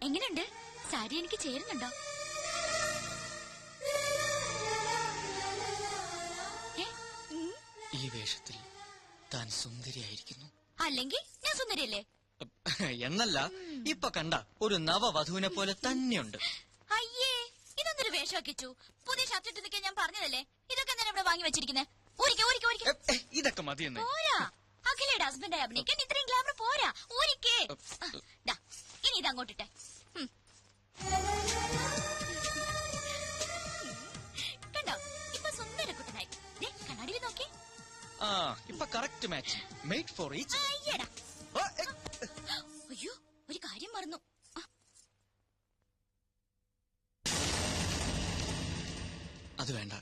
എങ്ങനെയുണ്ട്? സാരി എനിക്ക് ചേരുന്നുണ്ടോ? ഈ വേഷത്തിൽ താൻ സുന്ദരിയായിരിക്കുന്നു. അല്ലെങ്കിൽ ഞാൻ സുന്ദരിയല്ലേ? എന്നല്ല, ഇപ്പൊ കണ്ട ഒരു നവവധുവിനെ പോലെ തന്നെയുണ്ട്. അയ്യേ, ഇതൊന്നൊരു വേഷമാക്കിച്ചു. പുതിയ ഷർട്ട് ഇട്ട് നിൽക്കാൻ ഞാൻ പറഞ്ഞതല്ലേ. ഇതൊക്കെ എന്തിനാ ഇവിടെ വാങ്ങി വെച്ചിരിക്കുന്നത്? ഇതൊക്കെ മതിയെന്ന്. പോരാ, അഖിലയുടെ ഹസ്ബൻഡായി അഭിനയിക്കാൻ ഇത്രയും ഗ്ലാമർ പോരാ. ഊരിക്കേ. ഇനി ഇത് അങ്ങോട്ടിട്ടെ. കണ്ടോ, ഇപ്പൊ സുന്ദര കുട്ടനായി. കണ്ണാടിയിൽ നോക്കി. ഇപ്പൊ correct match. Made for each. അയ്യോ, ഒരു കാര്യം മറന്നു. അത് വേണ്ട.